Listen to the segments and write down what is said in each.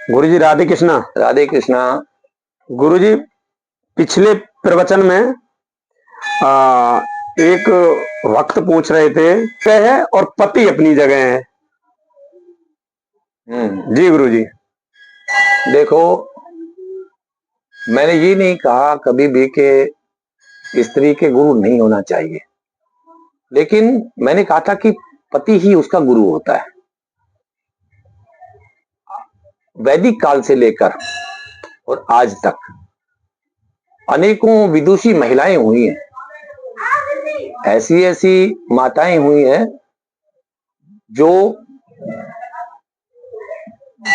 गुरु जी राधे कृष्णा। राधे कृष्णा। गुरु जी पिछले प्रवचन में आ, एक भक्त पूछ रहे थे क्या है और पति अपनी जगह है। जी गुरु जी। देखो, मैंने ये नहीं कहा कभी भी कि स्त्री के गुरु नहीं होना चाहिए, लेकिन मैंने कहा था कि पति ही उसका गुरु होता है। वैदिक काल से लेकर और आज तक अनेकों विदुषी महिलाएं हुई हैं, ऐसी ऐसी माताएं हुई हैं जो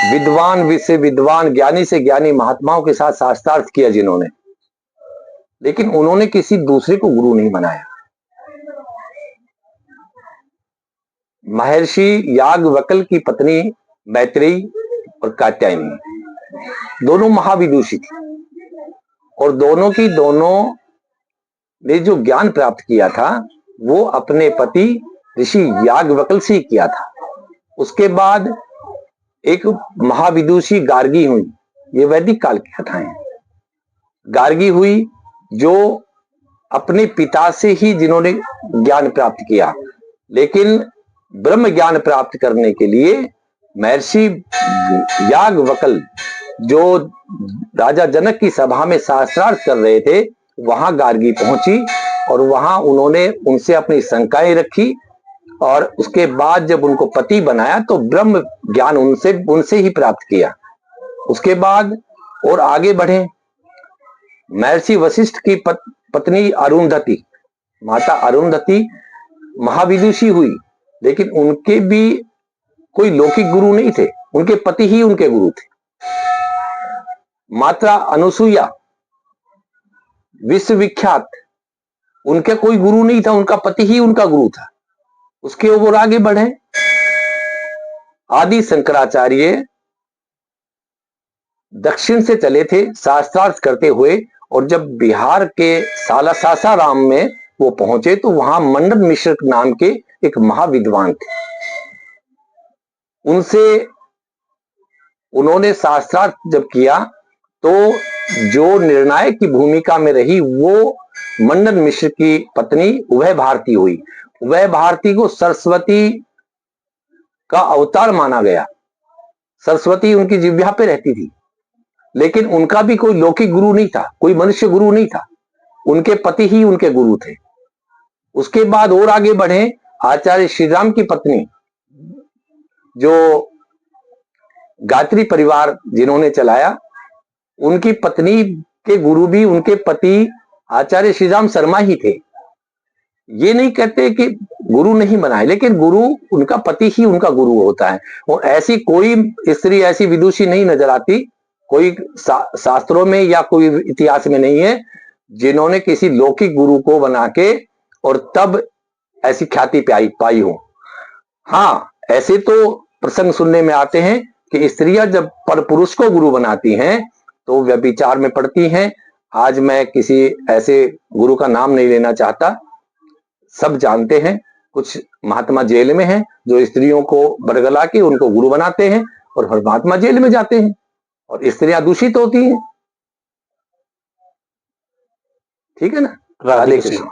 विद्वान से विद्वान, ज्ञानी से ज्ञानी महात्माओं के साथ शास्त्रार्थ किया जिन्होंने, लेकिन उन्होंने किसी दूसरे को गुरु नहीं बनाया। महर्षि याज्ञवल्क्य की पत्नी मैत्रेयी और कात्यायनी दोनों महाविदुषी थी, और दोनों ने जो ज्ञान प्राप्त किया था वो अपने पति ऋषि याज्ञवल्क्य से किया था। उसके बाद एक महाविदुषी गार्गी हुई, ये वैदिक काल की कथाएं। गार्गी हुई जो अपने पिता से ही जिन्होंने ज्ञान प्राप्त किया, लेकिन ब्रह्म ज्ञान प्राप्त करने के लिए महर्षि याज्ञवल्क्य जो राजा जनक की सभा में शास्त्रार्थ कर रहे थे, वहां गार्गी पहुंची और वहां उन्होंने उनसे अपनी शंकाएं रखी, और उसके बाद जब उनको पति बनाया तो ब्रह्म ज्ञान उनसे ही प्राप्त किया। उसके बाद और आगे बढ़े, महर्षि वशिष्ठ की पत्नी अरुंधति, माता अरुंधति महाविदुषी हुई, लेकिन उनके भी कोई लौकिक गुरु नहीं थे, उनके पति ही उनके गुरु थे। माता अनुसुईया विश्वविख्यात, उनके कोई गुरु नहीं था, उनका पति ही उनका गुरु था। उसके ऊपर आगे बढ़े, आदि शंकराचार्य दक्षिण से चले थे शास्त्रार्थ करते हुए, और जब बिहार के सासाराम में वो पहुंचे तो वहां मंडन मिश्र नाम के एक महाविद्वान थे। उनसे उन्होंने शास्त्रार्थ जब किया तो जो निर्णायक की भूमिका में रही वो मंडन मिश्र की पत्नी उभय भारती हुई। उभय भारती को सरस्वती का अवतार माना गया, सरस्वती उनकी जिह्वा पे रहती थी, लेकिन उनका भी कोई लौकिक गुरु नहीं था, कोई मनुष्य गुरु नहीं था, उनके पति ही उनके गुरु थे। उसके बाद और आगे बढ़े, आचार्य श्री राम की पत्नी जो गायत्री परिवार जिन्होंने चलाया, उनकी पत्नी के गुरु भी उनके पति आचार्य श्री राम शर्मा ही थे। ये नहीं कहते कि गुरु नहीं बनाए, लेकिन गुरु उनका पति ही उनका गुरु होता है। और ऐसी कोई स्त्री, ऐसी विदुषी नहीं नजर आती, कोई शास्त्रों में या कोई इतिहास में नहीं है जिन्होंने किसी लौकिक गुरु को बना के और तब ऐसी ख्याति पाई हो। हाँ, ऐसे तो प्रसंग सुनने में आते हैं कि स्त्रियां जब पर पुरुष को गुरु बनाती हैं तो व्यभिचार में पड़ती हैं। आज मैं किसी ऐसे गुरु का नाम नहीं लेना चाहता, सब जानते हैं। कुछ महात्मा जेल में हैं जो स्त्रियों को बरगला के उनको गुरु बनाते हैं, और महात्मा जेल में जाते हैं और स्त्रियां दूषित होती हैं। ठीक है ना। राधे कृष्ण।